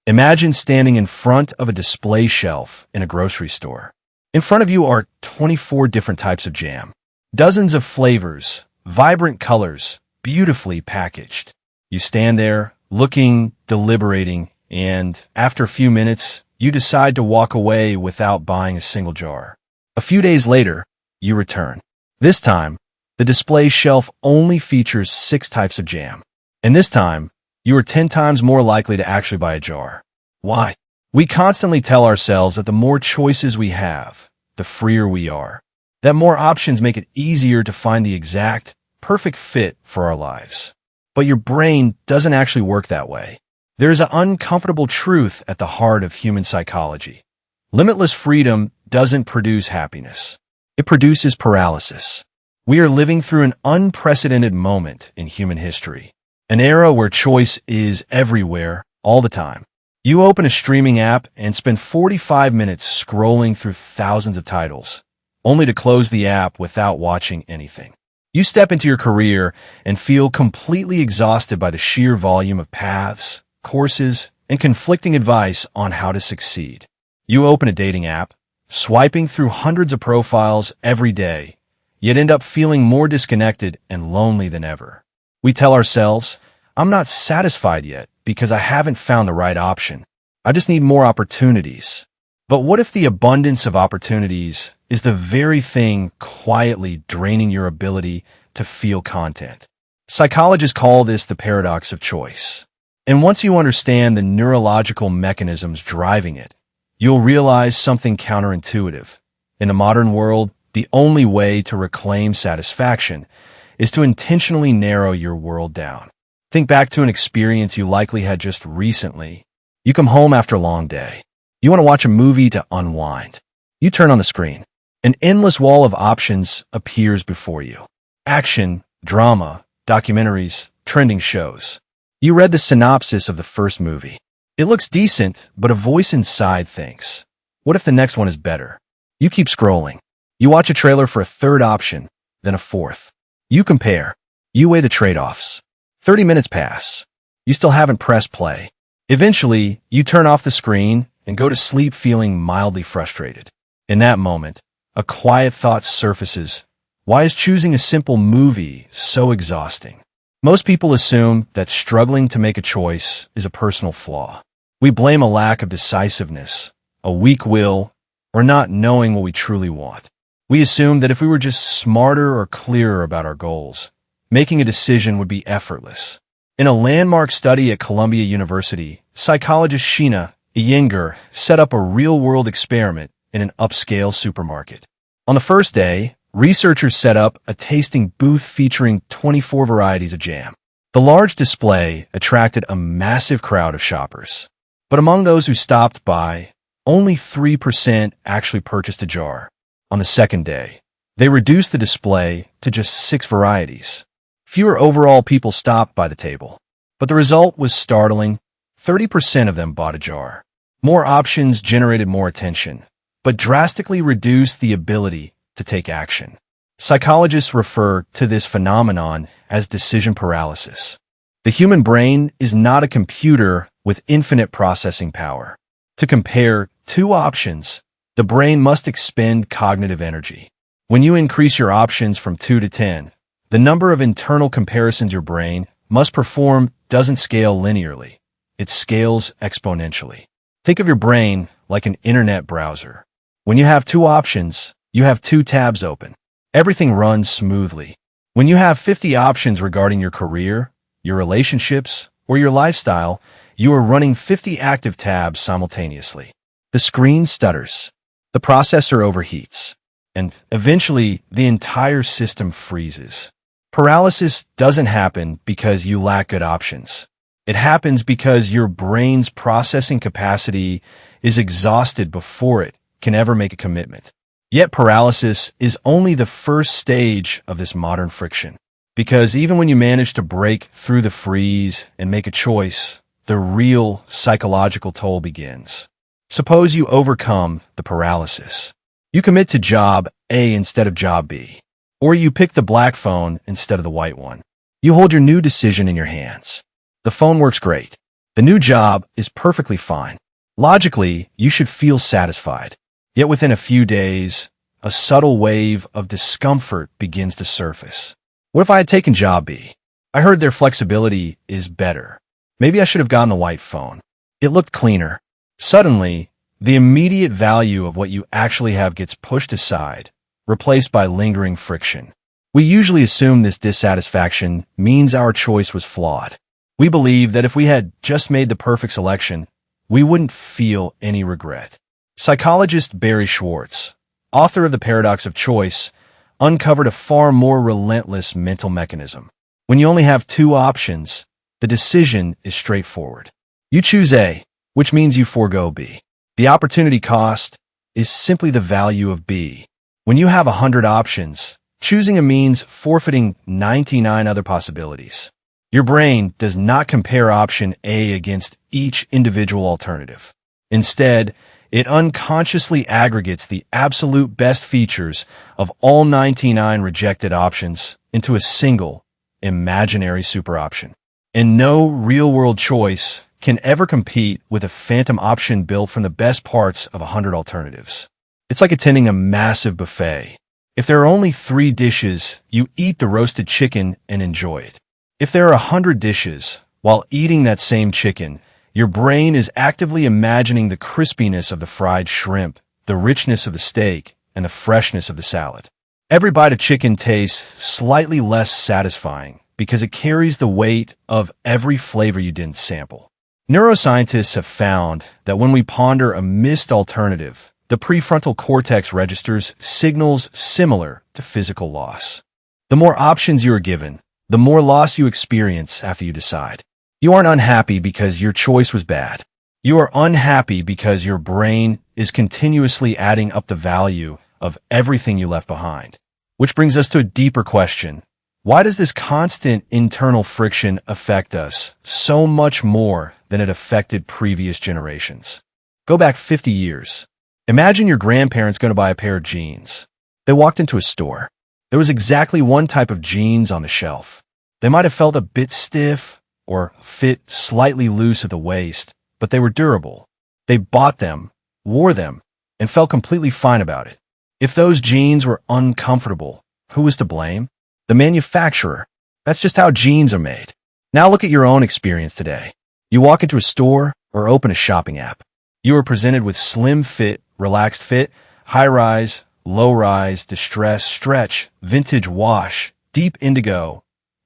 Imagine standing in front of a display shelf in a grocery store. In front of you are 24 different types of jam. Dozens of flavors, vibrant colors, beautifully packaged. You stand there, looking, deliberating, and after a few minutes, you decide to walk away without buying a single jar. A few days later, you return. This time, the display shelf only features 6 types of jam. And this time, you are 10 times more likely to actually buy a jar. Why? We constantly tell ourselves that the more choices we have, the freer we are. That more options make it easier to find the exact, perfect fit for our lives. But your brain doesn't actually work that way. There is an uncomfortable truth at the heart of human psychology. Limitless freedom doesn't produce happiness. It produces paralysis. We are living through an unprecedented moment in human history. An era where choice is everywhere, all the time. You open a streaming app and spend 45 minutes scrolling through thousands of titles, only to close the app without watching anything. You step into your career and feel completely exhausted by the sheer volume of paths, courses, and conflicting advice on how to succeed. You open a dating app, swiping through hundreds of profiles every day, yet end up feeling more disconnected and lonely than ever. We tell ourselves, I'm not satisfied yet because I haven't found the right option. I just need more opportunities. But what if the abundance of opportunities is the very thing quietly draining your ability to feel content? Psychologists call this the paradox of choice. And once you understand the neurological mechanisms driving it, you'll realize something counterintuitive. In the modern world, the only way to reclaim satisfaction is to intentionally narrow your world down. Think back to an experience you likely had just recently. You come home after a long day. You want to watch a movie to unwind. You turn on the screen. An endless wall of options appears before you. Action, drama, documentaries, trending shows. You read the synopsis of the first movie. It looks decent, but a voice inside thinks, what if the next one is better? You keep scrolling. You watch a trailer for a third option, then a fourth. You compare. You weigh the trade-offs. 30 minutes pass. You still haven't pressed play. Eventually, you turn off the screen and go to sleep feeling mildly frustrated. In that moment, a quiet thought surfaces. Why is choosing a simple movie so exhausting? Most people assume that struggling to make a choice is a personal flaw. We blame a lack of decisiveness, a weak will, or not knowing what we truly want. We assume that if we were just smarter or clearer about our goals, making a decision would be effortless. In a landmark study at Columbia University, psychologist Sheena Iyengar set up a real-world experiment in an upscale supermarket. On the first day, researchers set up a tasting booth featuring 24 varieties of jam. The large display attracted a massive crowd of shoppers. But among those who stopped by, only 3% actually purchased a jar. On the second day, they reduced the display to just 6 varieties. Fewer overall people stopped by the table. But the result was startling. 30% of them bought a jar. More options generated more attention, but drastically reduced the ability to take action. Psychologists refer to this phenomenon as decision paralysis. The human brain is not a computer with infinite processing power. To compare 2 options, the brain must expend cognitive energy. When you increase your options from 2 to 10, the number of internal comparisons your brain must perform doesn't scale linearly. It scales exponentially. Think of your brain like an internet browser. When you have 2 options, you have 2 tabs open. Everything runs smoothly. When you have 50 options regarding your career, your relationships, or your lifestyle, you are running 50 active tabs simultaneously. The screen stutters. The processor overheats. And eventually, the entire system freezes. Paralysis doesn't happen because you lack good options. It happens because your brain's processing capacity is exhausted before it can ever make a commitment. Yet paralysis is only the first stage of this modern friction. Because even when you manage to break through the freeze and make a choice, the real psychological toll begins. Suppose you overcome the paralysis. You commit to job A instead of job B. Or you pick the black phone instead of the white one. You hold your new decision in your hands. The phone works great. The new job is perfectly fine. Logically, you should feel satisfied. Yet within a few days, a subtle wave of discomfort begins to surface. What if I had taken job B? I heard their flexibility is better. Maybe I should have gotten the white phone. It looked cleaner. Suddenly, the immediate value of what you actually have gets pushed aside, replaced by lingering friction. We usually assume this dissatisfaction means our choice was flawed. We believe that if we had just made the perfect selection, we wouldn't feel any regret. Psychologist Barry Schwartz, author of The Paradox of Choice, uncovered a far more relentless mental mechanism. When you only have two options, the decision is straightforward. You choose A, which means you forego B. The opportunity cost is simply the value of B. When you have 100 options, choosing A means forfeiting 99 other possibilities. Your brain does not compare option A against each individual alternative. Instead, it unconsciously aggregates the absolute best features of all 99 rejected options into a single, imaginary super option. And no real-world choice can ever compete with a phantom option built from the best parts of 100 alternatives. It's like attending a massive buffet. If there are only 3 dishes, you eat the roasted chicken and enjoy it. If there are 100 dishes, while eating that same chicken, your brain is actively imagining the crispiness of the fried shrimp, the richness of the steak, and the freshness of the salad. Every bite of chicken tastes slightly less satisfying because it carries the weight of every flavor you didn't sample. Neuroscientists have found that when we ponder a missed alternative, the prefrontal cortex registers signals similar to physical loss. The more options you are given, the more loss you experience after you decide. You aren't unhappy because your choice was bad. You are unhappy because your brain is continuously adding up the value of everything you left behind. Which brings us to a deeper question. Why does this constant internal friction affect us so much more than it affected previous generations? Go back 50 years. Imagine your grandparents going to buy a pair of jeans. They walked into a store. There was exactly one type of jeans on the shelf. They might have felt a bit stiff or fit slightly loose at the waist, but they were durable. They bought them, wore them, and felt completely fine about it. If those jeans were uncomfortable, who was to blame? The manufacturer. That's just how jeans are made. Now look at your own experience today. You walk into a store or open a shopping app. You are presented with slim fit, relaxed fit, high rise, low rise, distress, stretch, vintage wash, deep indigo,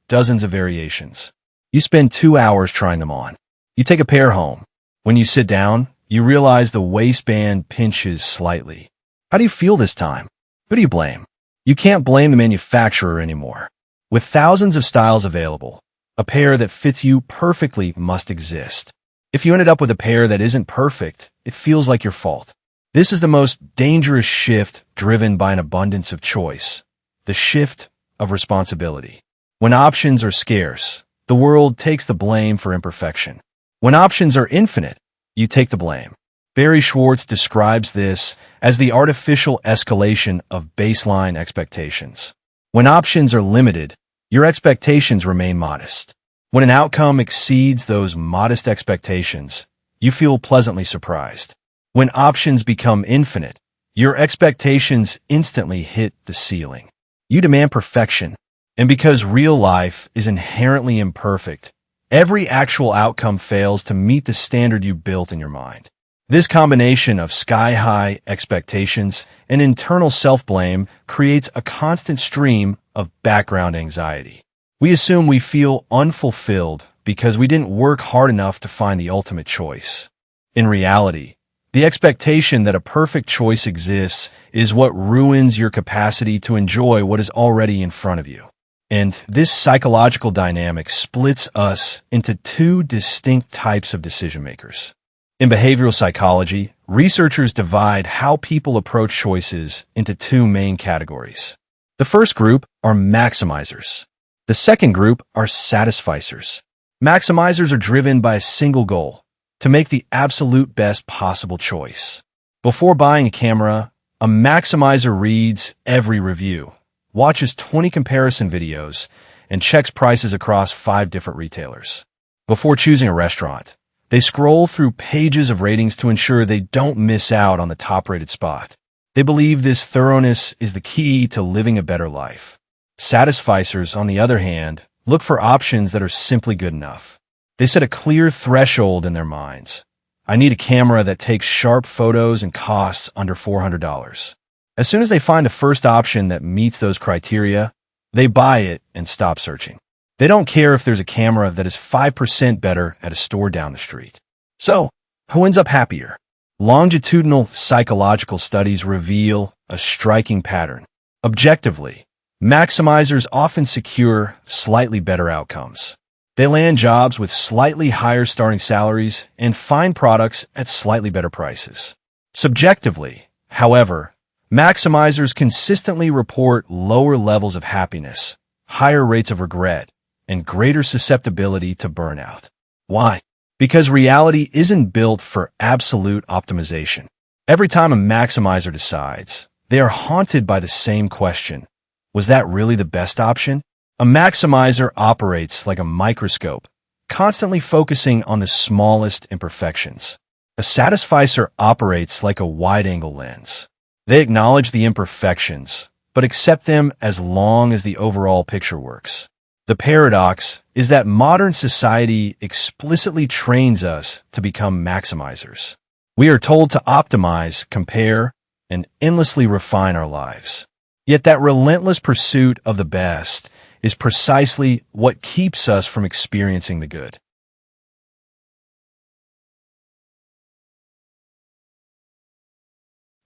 dozens of variations. You spend 2 hours trying them on. You take a pair home. When you sit down, you realize the waistband pinches slightly. How do you feel this time? Who do you blame? You can't blame the manufacturer anymore. With thousands of styles available, a pair that fits you perfectly must exist. If you ended up with a pair that isn't perfect, it feels like your fault. This is the most dangerous shift driven by an abundance of choice, the shift of responsibility. When options are scarce, the world takes the blame for imperfection. When options are infinite, you take the blame. Barry Schwartz describes this as the artificial escalation of baseline expectations. When options are limited, your expectations remain modest. When an outcome exceeds those modest expectations, you feel pleasantly surprised. When options become infinite, your expectations instantly hit the ceiling. You demand perfection. And because real life is inherently imperfect, every actual outcome fails to meet the standard you built in your mind. This combination of sky-high expectations and internal self-blame creates a constant stream of background anxiety. We assume we feel unfulfilled because we didn't work hard enough to find the ultimate choice. In reality, the expectation that a perfect choice exists is what ruins your capacity to enjoy what is already in front of you. And this psychological dynamic splits us into 2 distinct types of decision-makers. In behavioral psychology, researchers divide how people approach choices into 2 main categories. The first group are maximizers. The second group are satisficers. Maximizers are driven by a single goal, to make the absolute best possible choice. Before buying a camera, a maximizer reads every review, watches 20 comparison videos, and checks prices across 5 different retailers. Before choosing a restaurant, They scroll through pages of ratings to ensure they don't miss out on the top-rated spot. They believe this thoroughness is the key to living a better life. Satisficers, on the other hand, look for options that are simply good enough. They set a clear threshold in their minds. I need a camera that takes sharp photos and costs under $400. As soon as they find a first option that meets those criteria, they buy it and stop searching. They don't care if there's a camera that is 5% better at a store down the street. So, who ends up happier? Longitudinal psychological studies reveal a striking pattern. Objectively, maximizers often secure slightly better outcomes. They land jobs with slightly higher starting salaries and find products at slightly better prices. Subjectively, however, maximizers consistently report lower levels of happiness, higher rates of regret, and greater susceptibility to burnout. Why? Because reality isn't built for absolute optimization. Every time a maximizer decides, they are haunted by the same question. Was that really the best option? A maximizer operates like a microscope, constantly focusing on the smallest imperfections. A satisficer operates like a wide-angle lens. They acknowledge the imperfections, but accept them as long as the overall picture works. The paradox is that modern society explicitly trains us to become maximizers. We are told to optimize, compare, and endlessly refine our lives. Yet that relentless pursuit of the best is precisely what keeps us from experiencing the good.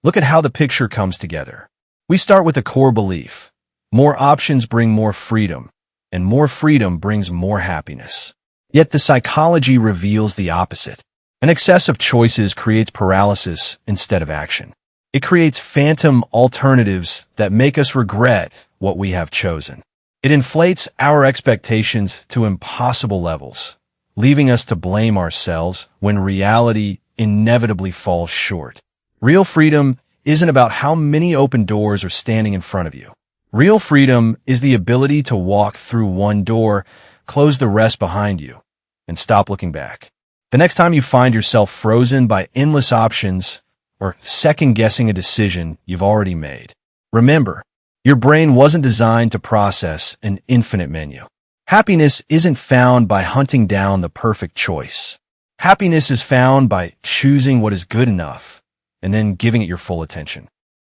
Look at how the picture comes together. We start with a core belief. More options bring more freedom, and more freedom brings more happiness. Yet the psychology reveals the opposite. An excess of choices creates paralysis instead of action. It creates phantom alternatives that make us regret what we have chosen. It inflates our expectations to impossible levels, leaving us to blame ourselves when reality inevitably falls short. Real freedom isn't about how many open doors are standing in front of you. Real freedom is the ability to walk through one door, close the rest behind you, and stop looking back. The next time you find yourself frozen by endless options or second-guessing a decision you've already made, remember, your brain wasn't designed to process an infinite menu. Happiness isn't found by hunting down the perfect choice. Happiness is found by choosing what is good enough and then giving it your full attention.